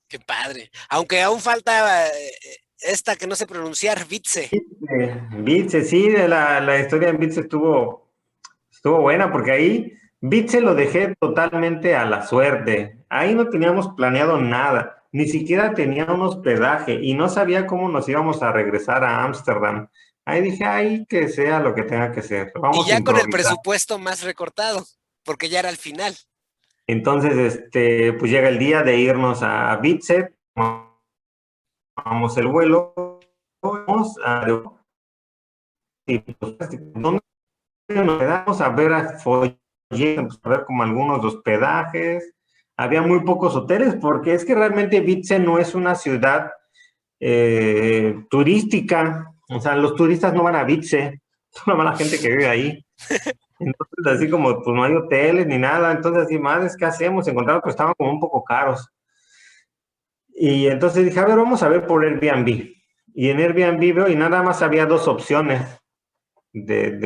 Qué padre. Aunque aún falta esta que no sé pronunciar, Vitze. Bitse, sí, la historia en Bitse estuvo buena porque ahí Bitse lo dejé totalmente a la suerte. Ahí no teníamos planeado nada, ni siquiera tenía un hospedaje y no sabía cómo nos íbamos a regresar a Ámsterdam. Ahí dije, ahí que sea lo que tenga que ser, Y vamos a ya con el improvisar. presupuesto más recortado, porque ya era el final. Entonces, pues llega el día de irnos a Bitse, tomamos el vuelo, vamos a, y pues, ¿dónde nos quedamos a ver a folletos, a ver como algunos hospedajes? Había muy pocos hoteles porque es que realmente Vitze no es una ciudad turística. O sea, los turistas no van a Vitze, solo va la gente que vive ahí. Entonces, así como pues no hay hoteles ni nada, entonces así, madres, ¿qué hacemos? Encontramos que estaban como un poco caros. Y entonces dije, a ver, vamos a ver por Airbnb. Y en Airbnb veo y nada más había dos opciones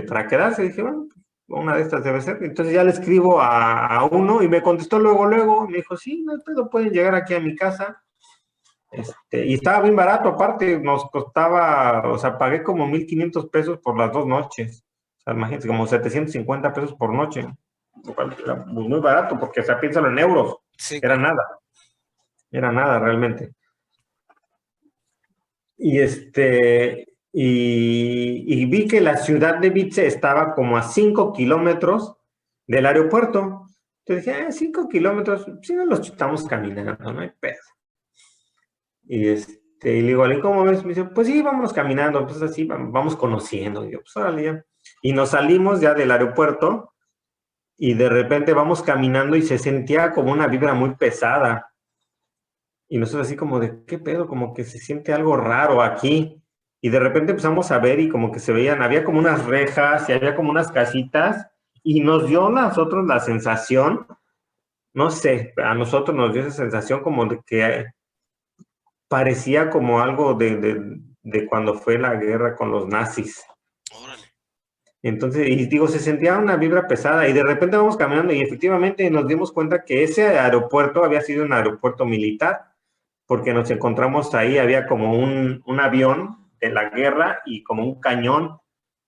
para quedarse. Y dije, bueno, una de estas debe ser. Entonces ya le escribo a uno y me contestó luego, me dijo, sí, no hay pedo, pueden llegar aquí a mi casa. Y estaba bien barato, aparte nos costaba, o sea, pagué como 1,500 pesos por las 2 noches. O sea, imagínate, como 750 pesos por noche. Lo cual era pues, muy barato, porque, o sea, piénsalo en euros, Sí, era claro. nada, era nada realmente. Y y vi que la ciudad de Vitze estaba como a 5 kilómetros del aeropuerto. Entonces dije, 5 kilómetros, si no los chutamos caminando, no hay pedo. Y le digo, ¿y cómo ves? Me dice, pues sí, vámonos caminando, pues así vamos conociendo. Y yo, pues órale ya. Y nos salimos ya del aeropuerto y de repente vamos caminando y se sentía como una vibra muy pesada. Y nosotros así como de, ¿qué pedo? Como que se siente algo raro aquí. Y de repente empezamos a ver y como que se veían, había como unas rejas y había como unas casitas y nos dio a nosotros la sensación, no sé, a nosotros nos dio esa sensación como de que parecía como algo de cuando fue la guerra con los nazis. Órale. Entonces, y digo, se sentía una vibra pesada y de repente vamos caminando y efectivamente nos dimos cuenta que ese aeropuerto había sido un aeropuerto militar porque nos encontramos ahí, había como un avión de la guerra y como un cañón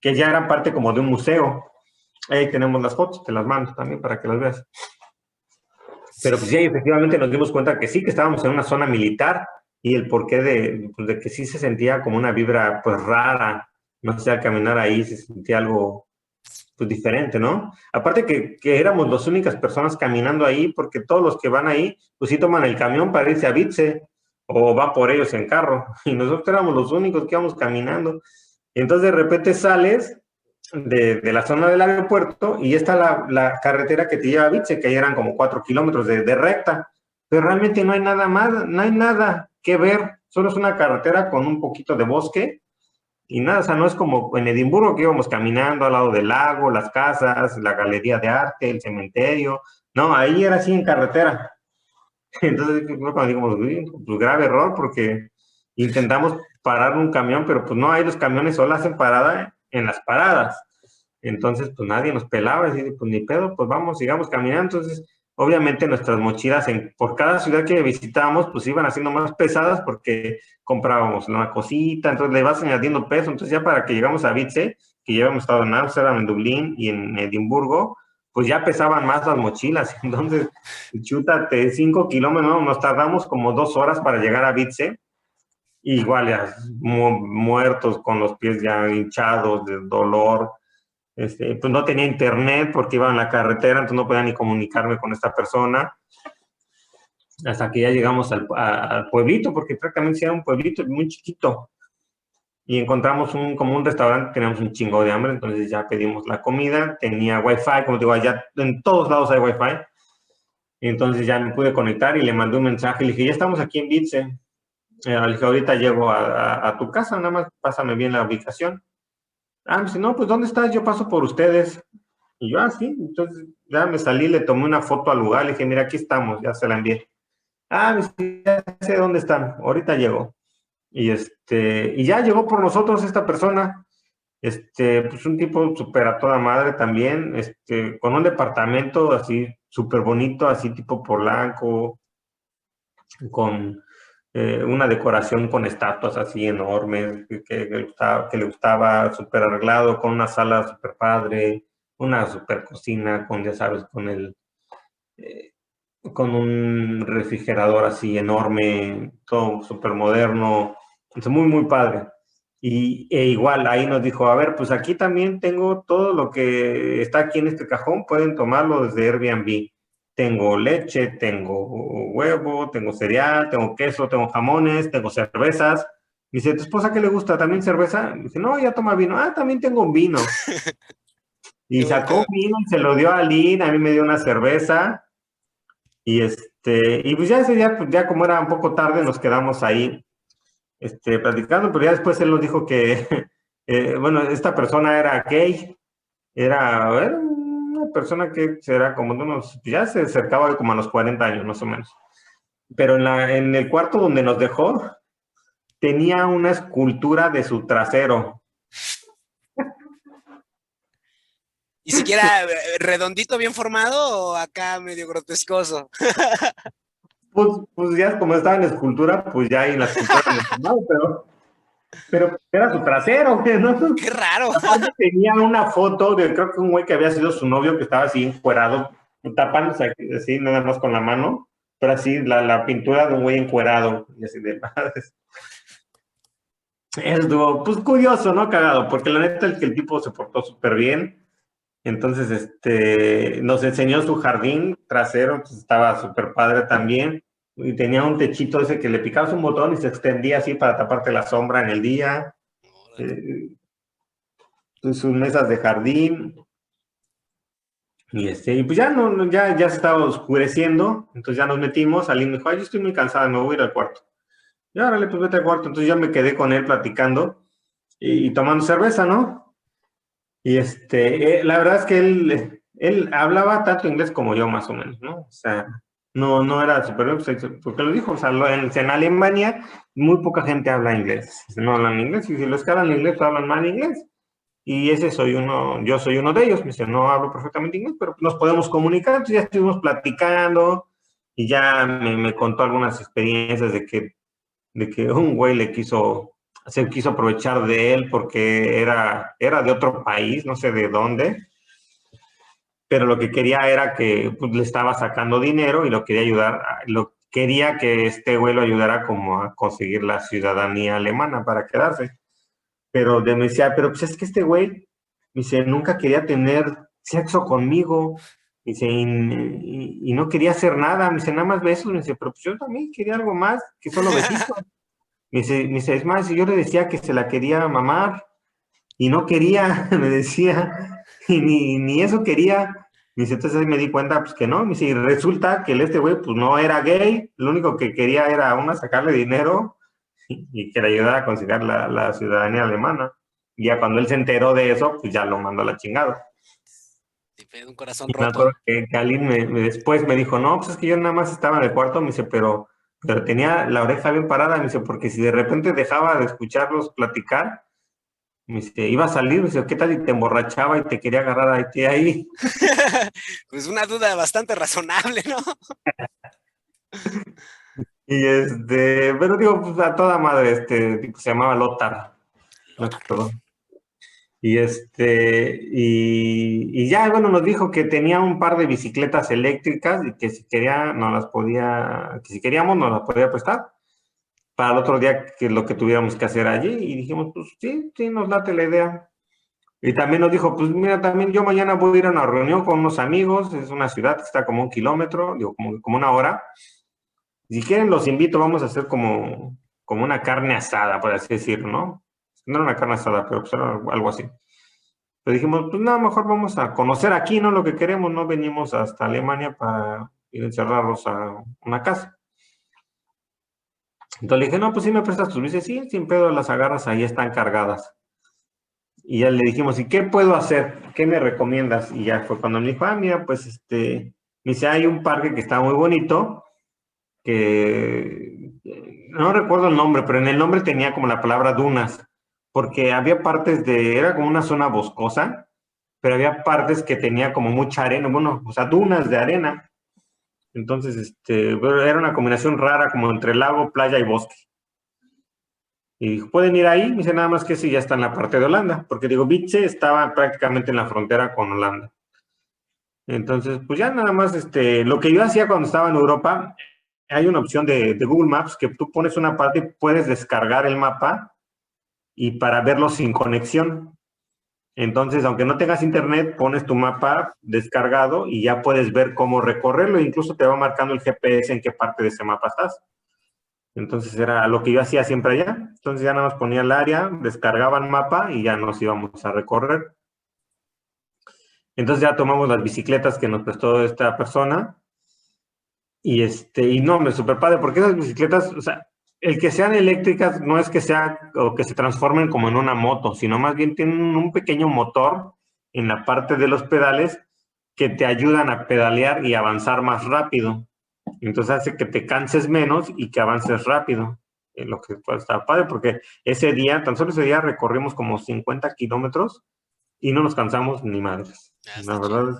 que ya era parte como de un museo. Ahí tenemos las fotos, te las mando también para que las veas. Sí, Pero pues sí, sí. efectivamente nos dimos cuenta que sí, que estábamos en una zona militar y el porqué de que sí se sentía como una vibra pues rara, no sé, al caminar ahí se sentía algo pues diferente, ¿no? Aparte que éramos las únicas personas caminando ahí, porque todos los que van ahí, pues sí toman el camión para irse a Vitze, o va por ellos en carro, y nosotros éramos los únicos que íbamos caminando. Y entonces de repente sales de la zona del aeropuerto y está la carretera que te lleva a Vitze, que ahí eran como 4 kilómetros de recta, pero realmente no hay nada más, no hay nada que ver, solo es una carretera con un poquito de bosque y nada, o sea, no es como en Edimburgo que íbamos caminando al lado del lago, las casas, la galería de arte, el cementerio. No, ahí era así en carretera. Entonces fue cuando dijimos, pues grave error porque intentamos parar un camión, pero pues no, ahí los camiones solo hacen parada en las paradas. Entonces, pues nadie nos pelaba, y pues ni pedo, pues vamos, sigamos caminando. Entonces, obviamente nuestras mochilas por cada ciudad que visitábamos, pues iban haciendo más pesadas porque comprábamos una cosita, entonces le vas añadiendo peso. Entonces, ya para que llegamos a Vitze, que ya habíamos estado en Ámsterdam, en Dublín y en Edimburgo, pues ya pesaban más las mochilas. Entonces, chútate 5 kilómetros, ¿no? Nos tardamos como 2 horas para llegar a Vitze. Igual ya muertos con los pies ya hinchados de dolor, pues no tenía internet porque iba en la carretera, entonces no podía ni comunicarme con esta persona, hasta que ya llegamos al pueblito, porque prácticamente era un pueblito muy chiquito, y encontramos como un restaurante, teníamos un chingo de hambre, entonces ya pedimos la comida, tenía wifi, como te digo, allá en todos lados hay wifi, y entonces ya me pude conectar y le mandé un mensaje, le dije, ya estamos aquí en Bitse, le dije, ahorita llego a tu casa, nada más pásame bien la ubicación. Me dice, no, pues ¿dónde estás? Yo paso por ustedes. Y yo, sí, entonces ya me salí, le tomé una foto al lugar, le dije, mira, aquí estamos, ya se la envié. Me dice, ya sé dónde están, ahorita llego. Y ya llegó por nosotros esta persona, pues un tipo súper a toda madre también, con un departamento así súper bonito, así tipo Polanco, con una decoración con estatuas así enormes, que le gustaba súper arreglado, con una sala súper padre, una súper cocina, con, ya sabes, eh, con un refrigerador así enorme, todo súper moderno, muy, muy padre. E igual ahí nos dijo, a ver, pues aquí también tengo todo lo que está aquí en este cajón, pueden tomarlo desde Airbnb. Tengo leche, tengo huevo, tengo cereal, tengo queso, tengo jamones, tengo cervezas. Dice, ¿tu esposa qué le gusta? ¿También cerveza? Dice, no, ya toma vino. Ah, también tengo un vino. Y Qué buen sacó pedo. un vino y se lo dio a Lynn, a mí me dio una cerveza. Y pues ya ese día, pues ya como era un poco tarde, nos quedamos ahí, platicando, pero ya después él nos dijo que, bueno, esta persona era gay, era una persona que era como de unos, ya se acercaba como a los 40 años, más o menos. Pero en el cuarto donde nos dejó, tenía una escultura de su trasero. ¿Y siquiera redondito, bien formado o acá medio grotescoso? Pues ya como estaba en escultura, pues ya en la escultura lo tomaba, pero era su trasero, ¿no? Qué raro. Aparte tenía una foto de, creo que un güey que había sido su novio, que estaba así encuerado, tapándose así, nada más con la mano, pero así la pintura de un güey encuerado, y así de madres. Eso estuvo, pues curioso, ¿no? Cagado, porque la neta es que el tipo se portó súper bien. Entonces, nos enseñó su jardín trasero, pues estaba súper padre también. Y tenía un techito ese que le picabas un botón y se extendía así para taparte la sombra en el día. Eh, sus mesas de jardín. Y pues ya ya se estaba oscureciendo, entonces ya nos metimos, Aline me dijo, ay, yo estoy muy cansada, me voy a ir al cuarto. Y órale, pues vete al cuarto. Entonces yo me quedé con él platicando y tomando cerveza, ¿no? La verdad es que él hablaba tanto inglés como yo, más o menos, ¿no? O sea, no era súper, porque lo dijo, o sea, en Alemania muy poca gente habla inglés, no hablan inglés, y si los que hablan inglés hablan mal inglés. Y yo soy uno de ellos. Me dice, no hablo perfectamente inglés, pero nos podemos comunicar. Entonces ya estuvimos platicando y ya me contó algunas experiencias de que un güey se quiso aprovechar de él porque era de otro país, no sé de dónde, pero lo que quería era que pues, le estaba sacando dinero y lo quería ayudar, quería que este güey lo ayudara como a conseguir la ciudadanía alemana para quedarse. Pero me decía, pero pues es que este güey, me dice, nunca quería tener sexo conmigo, me dice, y no quería hacer nada, me dice, nada más besos, me dice, pero pues yo también quería algo más que solo besitos. Me dice, es más, yo le decía que se la quería mamar, y no quería, me decía, y ni eso quería. Me dice, entonces ahí me di cuenta, pues que no, me dice, y resulta que este güey, pues no era gay, lo único que quería era sacarle dinero y que le ayudara a conseguir la ciudadanía alemana. Y ya cuando él se enteró de eso, pues ya lo mandó a la chingada. Un corazón Y me roto. acuerdo que Aline después me dijo, no, pues es que yo nada más estaba en el cuarto, me dice, pero tenía la oreja bien parada, me dice, porque si de repente dejaba de escucharlos platicar, me dice, iba a salir, me dice, ¿qué tal y te emborrachaba y te quería agarrar a ti ahí? Pues una duda bastante razonable, ¿no? Pero digo, pues a toda madre, tipo se llamaba Lothar, no Lothar. perdón. Y ya, bueno, nos dijo que tenía un par de bicicletas eléctricas y que si quería, que si queríamos, nos las podía prestar para el otro día que lo que tuviéramos que hacer allí. Y dijimos, pues sí, sí, nos late la idea. Y también nos dijo, pues mira, también yo mañana voy a ir a una reunión con unos amigos, es una ciudad que está como 1 kilómetro, digo, como 1 hora. Si quieren, los invito, vamos a hacer como una carne asada, por así decirlo, ¿no? No era una carne asada, pero pues era algo así. Pero dijimos, pues no, mejor vamos a conocer aquí, ¿no? Lo que queremos, no venimos hasta Alemania para ir a encerrarnos a una casa. Entonces le dije, no, pues sí me prestas tus bicis, sí, sin pedo las agarras, ahí están cargadas. Y ya le dijimos, ¿y qué puedo hacer? ¿Qué me recomiendas? Y ya fue cuando me dijo, mira, pues me dice, hay un parque que está muy bonito, que no recuerdo el nombre, pero en el nombre tenía como la palabra dunas, porque había partes era como una zona boscosa, pero había partes que tenía como mucha arena, bueno, o sea, dunas de arena. Entonces, pero era una combinación rara como entre lago, playa y bosque. Y dijo, ¿pueden ir ahí? Me dice, nada más que si ya está en la parte de Holanda, porque digo, Vitze estaba prácticamente en la frontera con Holanda. Entonces, pues ya nada más, lo que yo hacía cuando estaba en Europa, hay una opción de Google Maps que tú pones una parte y puedes descargar el mapa y para verlo sin conexión. Entonces, aunque no tengas internet, pones tu mapa descargado y ya puedes ver cómo recorrerlo. Incluso te va marcando el GPS en qué parte de ese mapa estás. Entonces, era lo que yo hacía siempre allá. Entonces, ya nada más ponía el área, descargaba el mapa y ya nos íbamos a recorrer. Entonces, ya tomamos las bicicletas que nos prestó esta persona. Y no, me super padre, porque esas bicicletas, o sea, el que sean eléctricas no es que sea o que se transformen como en una moto, sino más bien tienen un pequeño motor en la parte de los pedales que te ayudan a pedalear y avanzar más rápido. Entonces hace que te canses menos y que avances rápido. Lo que pues, está padre, porque ese día, tan solo ese día recorrimos como 50 kilómetros y no nos cansamos ni madres. La verdad,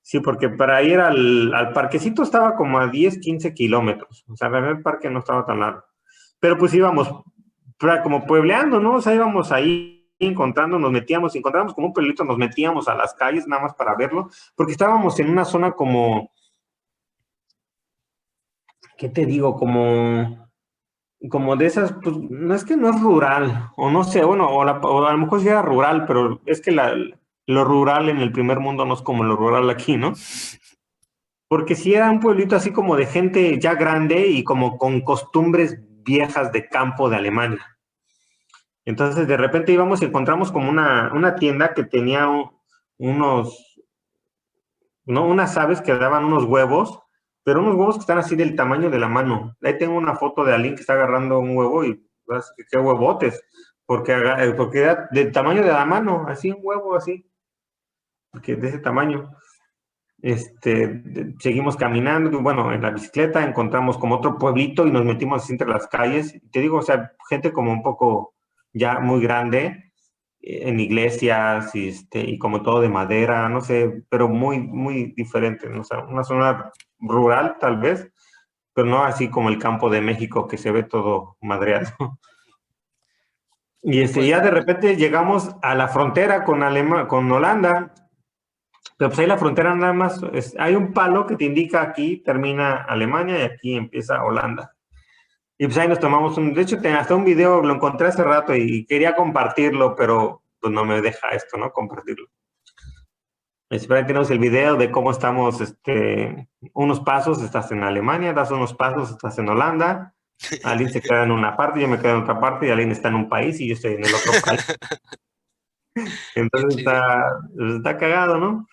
sí, porque para ir al parquecito estaba como a 10, 15 kilómetros. O sea, realmente el parque no estaba tan largo. Pero pues íbamos como puebleando, ¿no? O sea, íbamos ahí encontrando, nos metíamos, encontrábamos como un pueblito, nos metíamos a las calles nada más para verlo, porque estábamos en una zona como, ¿qué te digo? Como de esas, pues no es que no es rural, o no sé, bueno, o a lo mejor sí era rural, pero es que lo rural en el primer mundo no es como lo rural aquí, ¿no? Porque sí era un pueblito así como de gente ya grande y como con costumbres viejas de campo de Alemania. Entonces de repente íbamos y encontramos como una tienda que tenía unos, ¿no? Unas aves que daban unos huevos, pero unos huevos que están así del tamaño de la mano. Ahí tengo una foto de alguien que está agarrando un huevo y qué huevotes, porque era del tamaño de la mano, así un huevo así, porque de ese tamaño. Seguimos caminando, y bueno, en la bicicleta encontramos como otro pueblito y nos metimos así entre las calles. Te digo, o sea, gente como un poco ya muy grande, en iglesias y como todo de madera, no sé, pero muy, muy diferente, ¿no? O sea, una zona rural tal vez, pero no así como el campo de México que se ve todo madreado. Y Pues, ya de repente llegamos a la frontera con Holanda. Pero pues ahí la frontera nada más, hay un palo que te indica aquí termina Alemania y aquí empieza Holanda. Y pues ahí nos tomamos de hecho hasta un video lo encontré hace rato y quería compartirlo, pero pues no me deja esto, ¿no? Compartirlo. Espera, tenemos el video de cómo estamos, unos pasos, estás en Alemania, das unos pasos, estás en Holanda, alguien se queda en una parte, yo me quedo en otra parte y alguien está en un país y yo estoy en el otro país. qué Entonces chido. está cagado, ¿no?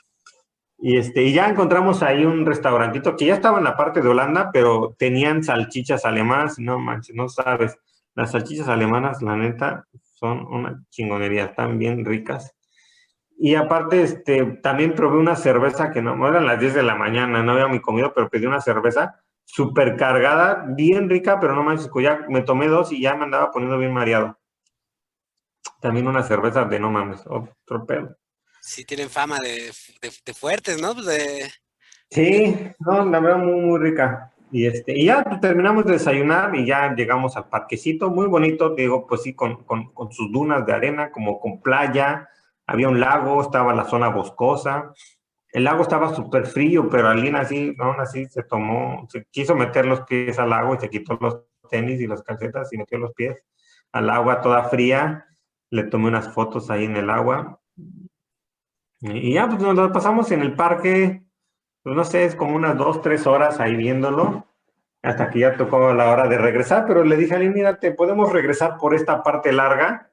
Y ya encontramos ahí un restaurantito que ya estaba en la parte de Holanda, pero tenían salchichas alemanas, no manches, no sabes. Las salchichas alemanas, la neta, son una chingonería, están bien ricas. Y aparte, también probé una cerveza que no eran las 10 de la mañana, no había mi comida, pero pedí una cerveza súper cargada, bien rica, pero no manches, pues ya me tomé dos y ya me andaba poniendo bien mareado. También una cerveza de no mames, otro pedo. Sí tienen fama de fuertes, ¿no? Pues de... Sí, no, la verdad muy, muy rica. Y ya pues, terminamos de desayunar y ya llegamos al parquecito, muy bonito, digo, pues sí, con sus dunas de arena, como con playa, había un lago, estaba la zona boscosa, el lago estaba súper frío, pero alguien así, aún así se quiso meter los pies al lago y se quitó los tenis y las calcetas y metió los pies al agua toda fría, le tomé unas fotos ahí en el agua y ya pues nos lo pasamos en el parque pues no sé, es como unas 2, 3 horas ahí viéndolo, hasta que ya tocó la hora de regresar, pero le dije a él, mira, te podemos regresar por esta parte larga,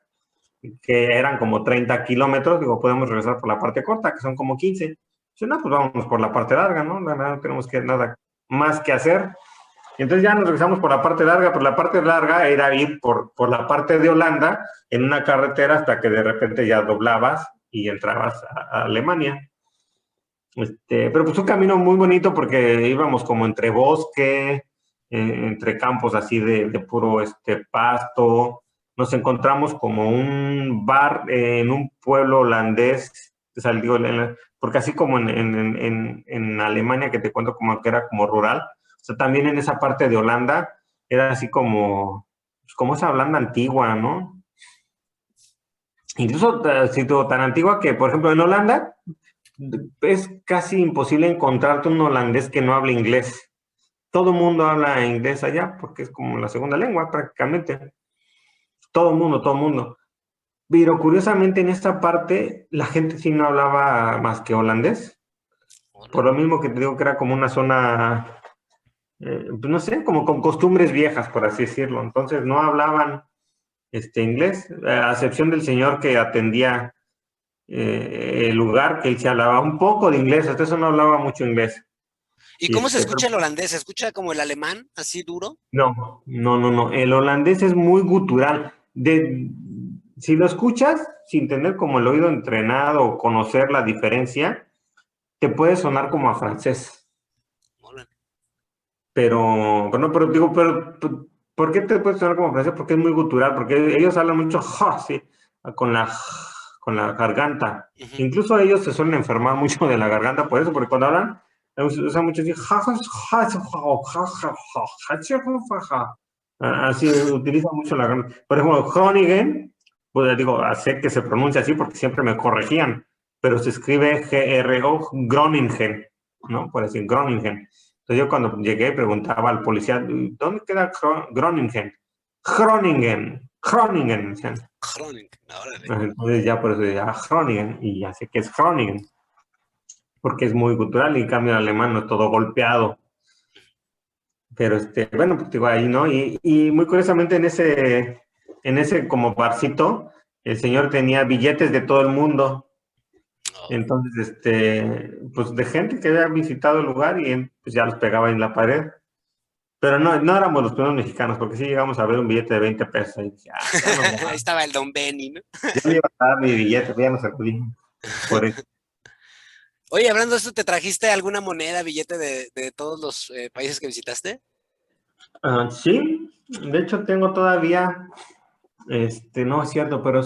que eran como 30 kilómetros, digo, podemos regresar por la parte corta, que son como 15. Dice, no, pues vámonos por la parte larga, ¿no? La verdad, no tenemos nada más que hacer. Y entonces ya nos regresamos por la parte larga, pero la parte larga era ir por la parte de Holanda en una carretera hasta que de repente ya doblabas y entrabas a Alemania. Pero pues un camino muy bonito porque íbamos como entre bosque, entre campos así de puro pasto. Nos encontramos como un bar en un pueblo holandés, salió, porque así como en Alemania, que te cuento como que era como rural, o sea, también en esa parte de Holanda era así como, pues, como esa Holanda antigua, ¿no? Incluso tan antigua que, por ejemplo, en Holanda es casi imposible encontrarte un holandés que no hable inglés. Todo el mundo habla inglés allá porque es como la segunda lengua prácticamente. Todo el mundo, todo el mundo. Pero curiosamente en esta parte la gente sí no hablaba más que holandés. Por lo mismo que te digo que era como una zona, pues no sé, como con costumbres viejas, por así decirlo. Entonces no hablaban inglés, a excepción del señor que atendía el lugar, que él se hablaba un poco de inglés, hasta eso no hablaba mucho inglés. ¿Y Y cómo se escucha el holandés? ¿Se escucha como el alemán, así duro? no, no, no, no. El holandés es muy gutural. Si lo escuchas sin tener como el oído entrenado o conocer la diferencia, te puede sonar como a francés. Órale. Pero digo, ¿por qué te puede sonar como a francés? Porque es muy gutural, porque ellos hablan mucho ja, sí, con la, con la garganta. Ujú. Incluso ellos se suelen enfermar mucho de la garganta por eso, porque cuando hablan, usan mucho así, así utilizan mucho la garganta. Por ejemplo, Groningen, pues digo, sé que se pronuncia así porque siempre me corregían, pero se escribe G-R-O, Groningen, ¿no? Por decir Groningen. Entonces yo cuando llegué preguntaba al policía, ¿dónde queda Groningen? Groningen, Groningen. Groningen, órale. Entonces ya por eso ya Groningen, y ya sé que es Groningen, porque es muy cultural y en cambio el alemán no es todo golpeado. Pero bueno, pues digo ahí, ¿no? Y muy curiosamente en ese como barcito, el señor tenía billetes de todo el mundo. Oh, Entonces, pues de gente que había visitado el lugar y él, pues ya los pegaba en la pared. Pero no, no éramos los primeros mexicanos, porque sí llegamos a ver un billete de 20 pesos. Y dije, ya no me va, ahí estaba el Don Benny, ¿no? ya me iba a dar mi billete, ya no se podía. Por eso. Oye, hablando de esto, ¿te trajiste alguna moneda, billete de todos los países que visitaste? Sí, de hecho tengo todavía, no es cierto, pero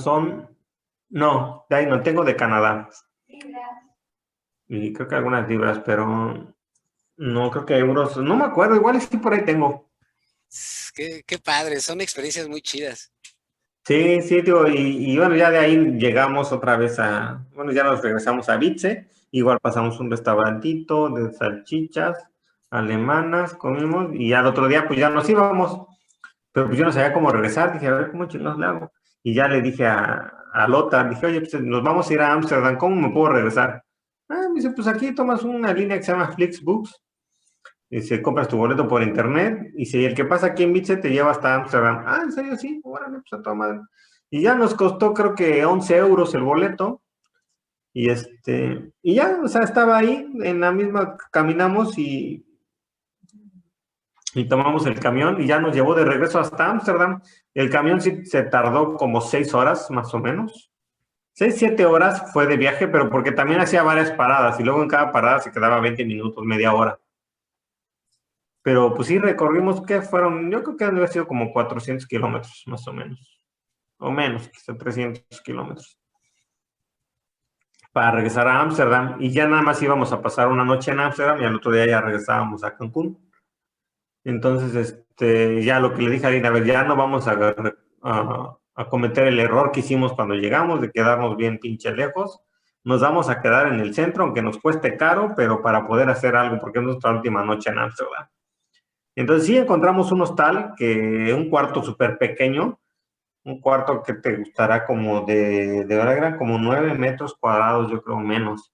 no, de ahí no, tengo de Canadá. Y creo que algunas libras, pero no creo que euros, no me acuerdo, igual sí por ahí tengo. Qué padre, son experiencias muy chidas. Sí, sí, digo, y bueno, ya de ahí llegamos otra vez bueno, ya nos regresamos a Vitze, igual pasamos un restaurantito de salchichas alemanas, comimos, y al otro día pues ya nos íbamos, pero pues yo no sabía cómo regresar, dije, a ver, ¿cómo chingados le hago? Y ya le dije a Lothar, dije, oye, pues nos vamos a ir a Ámsterdam, ¿cómo me puedo regresar? Me dice, pues aquí tomas una línea que se llama Flixbus, y se compras tu boleto por internet, y si el que pasa aquí en Vitze te lleva hasta Ámsterdam. ¿En serio? Sí, órale, pues a toda madre. Y ya nos costó creo que 11 euros el boleto, y ya, o sea, estaba ahí, en la misma, caminamos y tomamos el camión, y ya nos llevó de regreso hasta Ámsterdam. El camión sí se tardó como 6 horas, más o menos. 6, 7 horas fue de viaje, pero porque también hacía varias paradas, y luego en cada parada se quedaba 20 minutos, media hora. Pero pues sí recorrimos, ¿qué fueron? Yo creo que han de haber sido como 400 kilómetros, más o menos. O menos, quizá 300 kilómetros. Para regresar a Ámsterdam. Y ya nada más íbamos a pasar una noche en Ámsterdam y al otro día ya regresábamos a Cancún. Entonces, ya lo que le dije a Lina, a ver, ya no vamos a cometer el error que hicimos cuando llegamos de quedarnos bien pinche lejos. Nos vamos a quedar en el centro, aunque nos cueste caro, pero para poder hacer algo, porque es nuestra última noche en Ámsterdam. Entonces sí encontramos un hostal, un cuarto súper pequeño, un cuarto que te gustará como de verdad eran como 9 metros cuadrados, yo creo menos.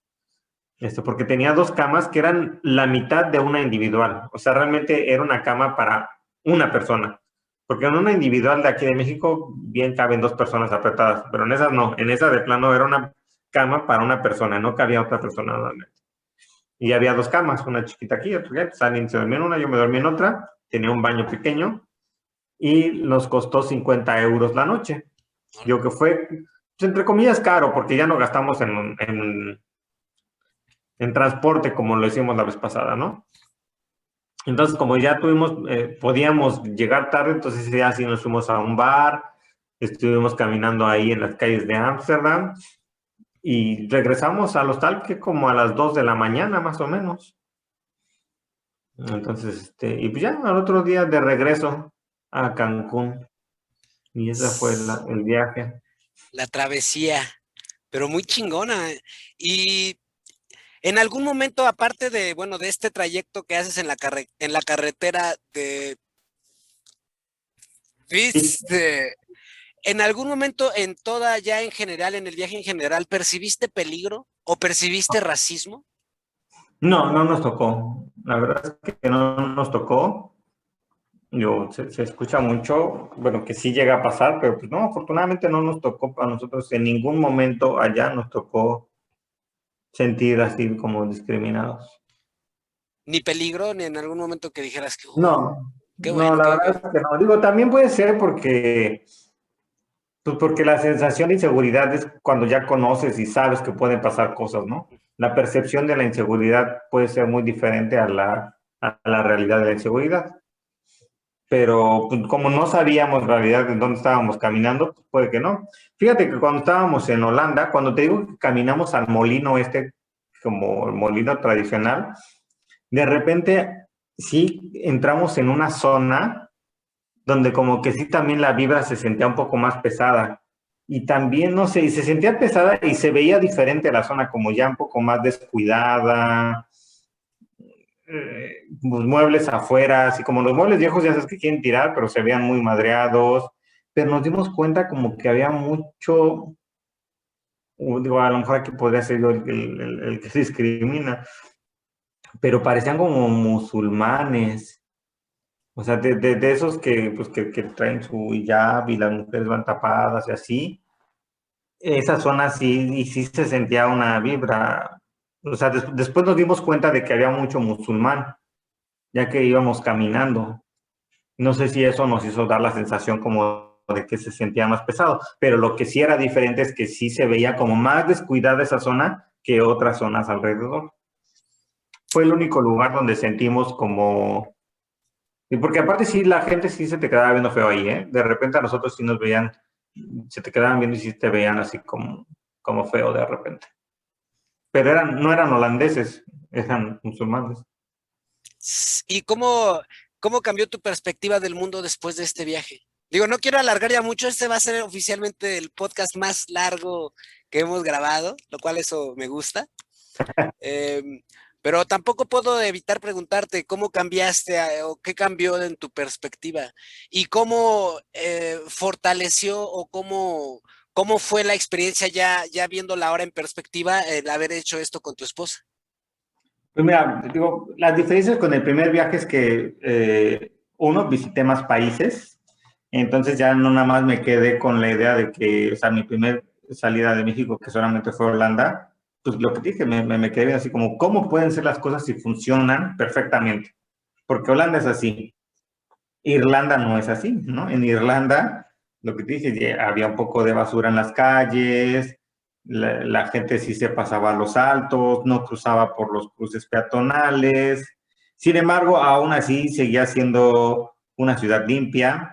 Porque tenía dos camas que eran la mitad de una individual. O sea, realmente era una cama para una persona. Porque en una individual de aquí de México bien caben dos personas apretadas, pero en esas no. En esa de plano era una cama para una persona, no cabía otra persona normalmente. Y había dos camas, una chiquita aquí, otra aquí. Pues alguien se dormía en una, yo me dormí en otra. Tenía un baño pequeño y nos costó 50 euros la noche. Yo que fue, pues, entre comillas, caro, porque ya no gastamos en transporte como lo hicimos la vez pasada, ¿no? Entonces, como ya podíamos llegar tarde, entonces ya sí nos fuimos a un bar, estuvimos caminando ahí en las calles de Ámsterdam y regresamos al hostal que como a las 2 de la mañana más o menos. Entonces, y pues ya al otro día de regreso a Cancún. Y ese fue el viaje. La travesía, pero muy chingona. Y en algún momento, aparte de, bueno, de este trayecto que haces en en la carretera de Sí. ¿viste? ¿En algún momento en toda, ya en general, en el viaje en general, percibiste peligro o percibiste racismo? No, no nos tocó. La verdad es que no nos tocó. Se escucha mucho, bueno, que sí llega a pasar, pero pues no, afortunadamente no nos tocó a nosotros en ningún momento allá nos tocó sentir así como discriminados. Ni peligro, ni en algún momento que dijeras que, No, qué no, bueno, la verdad es que no. Digo, también puede ser pues porque la sensación de inseguridad es cuando ya conoces y sabes que pueden pasar cosas, ¿no? La percepción de la inseguridad puede ser muy diferente a la realidad de la inseguridad. Pero pues, como no sabíamos en realidad en dónde estábamos caminando, pues puede que no. Fíjate que cuando estábamos en Holanda, cuando te digo que caminamos al molino como el molino tradicional, de repente sí entramos en una zona donde como que sí también la vibra se sentía un poco más pesada. Y también, no sé, y se sentía pesada y se veía diferente la zona, como ya un poco más descuidada, los muebles afuera, así como los muebles viejos ya sabes que quieren tirar, pero se veían muy madreados, pero nos dimos cuenta como que había mucho, digo, a lo mejor aquí podría ser yo el que se discrimina, pero parecían como musulmanes, o sea, de esos que, pues, que traen su hijab y las mujeres van tapadas y así, esa zona sí, y sí se sentía una vibra, o sea, después nos dimos cuenta de que había mucho musulmán, ya que íbamos caminando. No sé si eso nos hizo dar la sensación como de que se sentía más pesado, pero lo que sí era diferente es que sí se veía como más descuidada esa zona que otras zonas alrededor. Fue el único lugar donde sentimos como... Y porque aparte sí, la gente sí se te quedaba viendo feo ahí, ¿eh? De repente a nosotros sí nos veían, se te quedaban viendo y sí te veían así como feo de repente. Pero no eran holandeses, eran musulmanes. ¿Y cómo cambió tu perspectiva del mundo después de este viaje? Digo, no quiero alargar ya mucho, este va a ser oficialmente el podcast más largo que hemos grabado, lo cual eso me gusta. Em, pero tampoco puedo evitar preguntarte cómo cambiaste o qué cambió en tu perspectiva y cómo fortaleció o cómo fue la experiencia ya viéndola ahora en perspectiva el haber hecho esto con tu esposa. Pues mira, digo, las diferencias con el primer viaje es que, uno, visité más países, entonces ya no nada más me quedé con la idea de que, o sea, mi primer salida de México, que solamente fue Holanda, pues lo que dije, me quedé así como, ¿cómo pueden ser las cosas si funcionan perfectamente? Porque Holanda es así, Irlanda no es así, ¿no? En Irlanda, lo que te dije, había un poco de basura en las calles, la gente sí se pasaba a los altos, no cruzaba por los cruces peatonales. Sin embargo, aún así seguía siendo una ciudad limpia,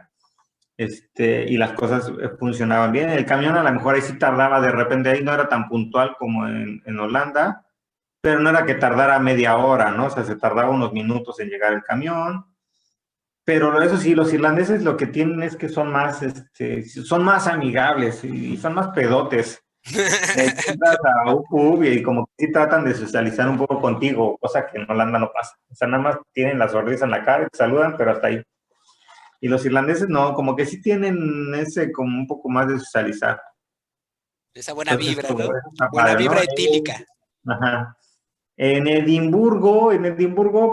y las cosas funcionaban bien. El camión a lo mejor ahí sí tardaba de repente, ahí no era tan puntual como en Holanda, pero no era que tardara media hora, ¿no? O sea, se tardaba unos minutos en llegar el camión. Pero eso sí, los irlandeses lo que tienen es que son más amigables y son más pedotes. Entras a un pub y como que sí tratan de socializar un poco contigo, cosa que en Holanda no pasa. O sea, nada más tienen la sonrisa en la cara y te saludan, pero hasta ahí. Y los irlandeses no, como que sí tienen ese como un poco más de socializar. Esa buena Entonces, vibra, como ¿no? eso está Buena padre, ¿no? vibra etílica. Ajá. En Edimburgo,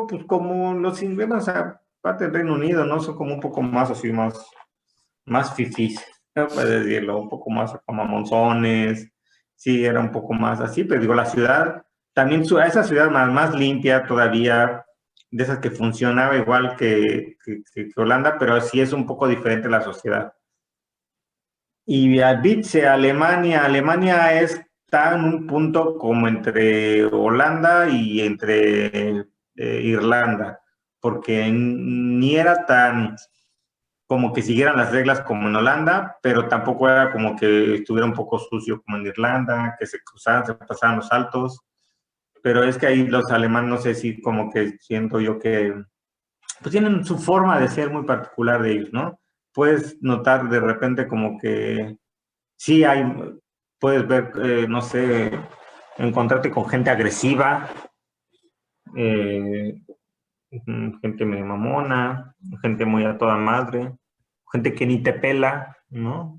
pues como los ingleses, o sea, parte del Reino Unido, ¿no? Son como un poco más así, más fifís, ¿no? Puedes decirlo, un poco más como monzones, sí, era un poco más así, pero digo, la ciudad, también esa ciudad más limpia todavía, de esas que funcionaba igual que Holanda, pero sí es un poco diferente la sociedad. Y a Vitze, Alemania está en un punto como entre Holanda y entre Irlanda, porque ni era tan como que siguieran las reglas como en Holanda, pero tampoco era como que estuviera un poco sucio como en Irlanda, que se cruzaban, se pasaban los saltos. Pero es que ahí los alemanes, no sé si como que siento yo que pues tienen su forma de ser muy particular de ellos, ¿no? Puedes notar de repente como que sí hay, puedes ver, no sé, encontrarte con gente agresiva, eh, gente medio mamona, gente muy a toda madre, gente que ni te pela, ¿no?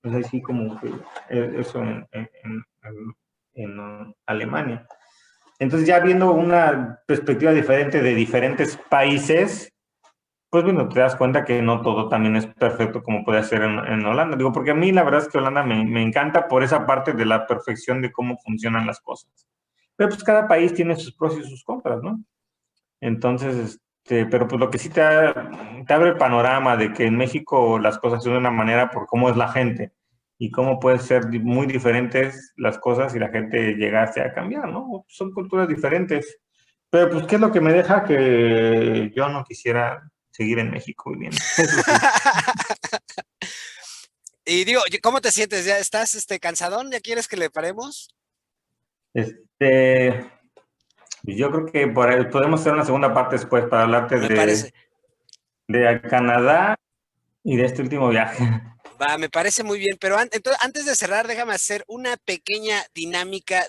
Es así como que eso en Alemania. Entonces ya viendo una perspectiva diferente de diferentes países, pues bueno, te das cuenta que no todo también es perfecto como puede ser en Holanda. Digo, porque a mí la verdad es que Holanda me encanta por esa parte de la perfección de cómo funcionan las cosas. Pero pues cada país tiene sus pros y sus contras, ¿no? Entonces, pero pues lo que sí te abre el panorama de que en México las cosas son de una manera por cómo es la gente y cómo pueden ser muy diferentes las cosas y la gente llegase a cambiar, ¿no? Son culturas diferentes. Pero pues, ¿qué es lo que me deja que yo no quisiera seguir en México viviendo? Eso sí. Y digo, ¿cómo te sientes? ¿Ya estás cansadón? ¿Ya quieres que le paremos? Este, yo creo que por ahí podemos hacer una segunda parte después para hablarte Me parece. de Canadá y de este último viaje. Va, me parece muy bien, pero entonces, antes de cerrar, déjame hacer una pequeña dinámica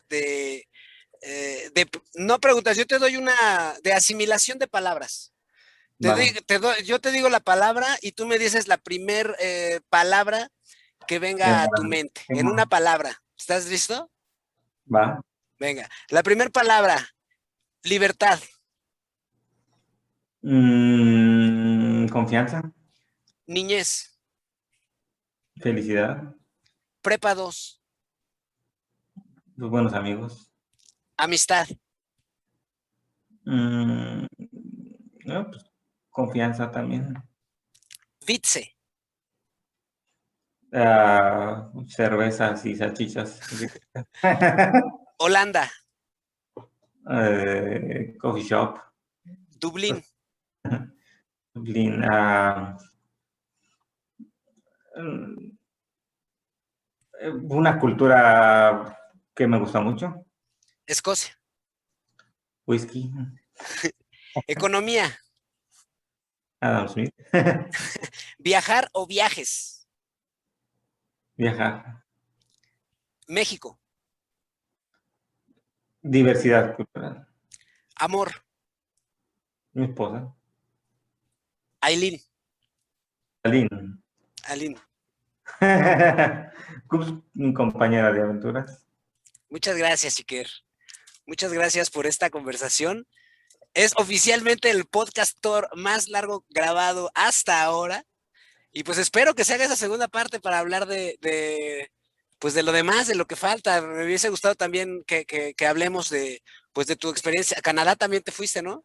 no preguntas, yo te doy una de asimilación de palabras. Vale. Yo te digo la palabra y tú me dices la primer palabra que venga a tu mente, en una palabra. ¿Estás listo? Va. Venga, la primera palabra, libertad, Confianza, niñez, felicidad, prepa 2, los buenos amigos. amistad, Mm, no, pues, confianza también. vitse, Cervezas y salchichas. Holanda, Coffee shop. Dublín, Dublín, mm, una cultura que me gusta mucho. Escocia, Whisky. economía, Adam Smith. viajar o viajes, Viajar. México, Diversidad cultural. amor, Mi esposa. Aileen, Aline. Aileen. Mi compañera de aventuras. Muchas gracias, Iker. Muchas gracias por esta conversación. Es oficialmente el podcastor más largo grabado hasta ahora. Y pues espero que se haga esa segunda parte para hablar pues de lo demás, de lo que falta. Me hubiese gustado también que hablemos pues de tu experiencia. A Canadá también te fuiste, ¿no?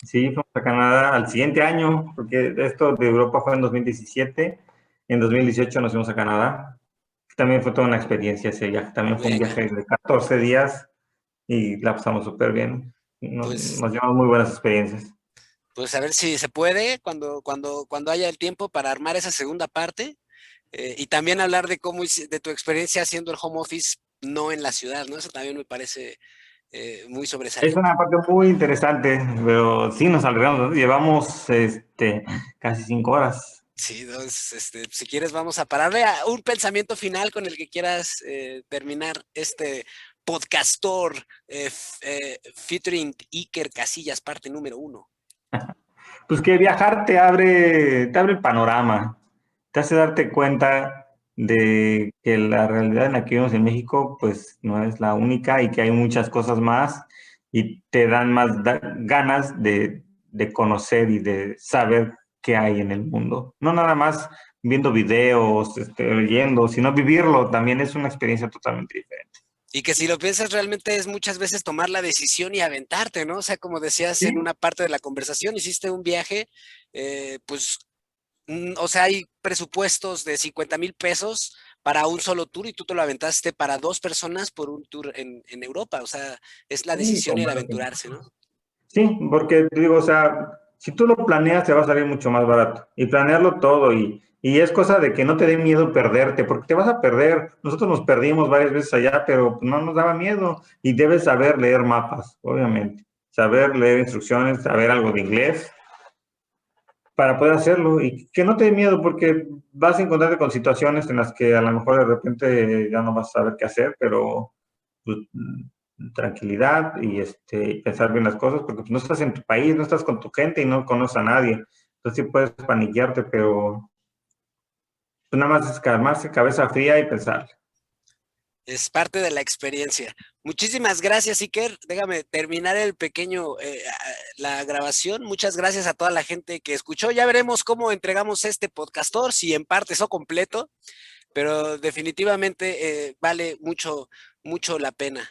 Sí, fuimos a Canadá al siguiente año, porque esto de Europa fue en 2017. En 2018 nos fuimos a Canadá. También fue toda una experiencia ese viaje. También fue un Venga, viaje de 14 días y la pasamos súper bien. pues, Nos llevamos muy buenas experiencias. pues a ver si se puede cuando haya el tiempo para armar esa segunda parte. Y también hablar de de tu experiencia haciendo el home office no en la ciudad, ¿no? Eso también me parece muy Es sobresaliente. una parte muy interesante, pero sí nos alargamos. Llevamos casi 5 horas. Sí, entonces, si quieres, vamos a pararle a un pensamiento final con el que quieras terminar este podcastor featuring Iker Casillas, parte número 1. Pues que viajar te abre el panorama, te hace darte cuenta de que la realidad en la que vivimos en México, pues no es la única y que hay muchas cosas más y te dan más ganas de conocer y de saber qué hay en el mundo. No nada más viendo videos, leyendo, sino vivirlo también es una experiencia totalmente diferente. Y que si lo piensas, realmente es muchas veces tomar la decisión y aventarte, ¿no? O sea, como decías en Sí, una parte de la conversación, hiciste un viaje, pues o sea, hay presupuestos de 50,000 pesos para un solo tour y tú te lo aventaste para 2 personas por un tour en Europa. O sea, es la sí, decisión y el aventurarse, ¿no? sí, porque te digo, o sea, Si tú lo planeas, te va a salir mucho más barato. Y planearlo todo y es cosa de que no te dé miedo perderte, porque te vas a perder. Nosotros nos perdimos varias veces allá, pero no nos daba miedo. Y debes saber leer mapas, obviamente. Saber leer instrucciones, saber algo de inglés para poder hacerlo y que no te dé miedo porque vas a encontrarte con situaciones en las que a lo mejor de repente ya no vas a saber qué hacer, pero pues, tranquilidad y pensar bien las cosas porque pues, no estás en tu país, no estás con tu gente y no conoces a nadie. Entonces sí puedes paniquearte, pero pues, nada más es calmarse, cabeza fría y pensar. Es parte de la experiencia. Muchísimas gracias, Iker. Déjame terminar el pequeño, la grabación. Muchas gracias a toda la gente que escuchó. Ya veremos cómo entregamos este podcastor, si en partes o completo, pero definitivamente vale mucho, mucho la pena.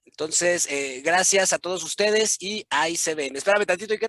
Entonces, gracias a todos ustedes y ahí se ven. Espérame tantito, Iker.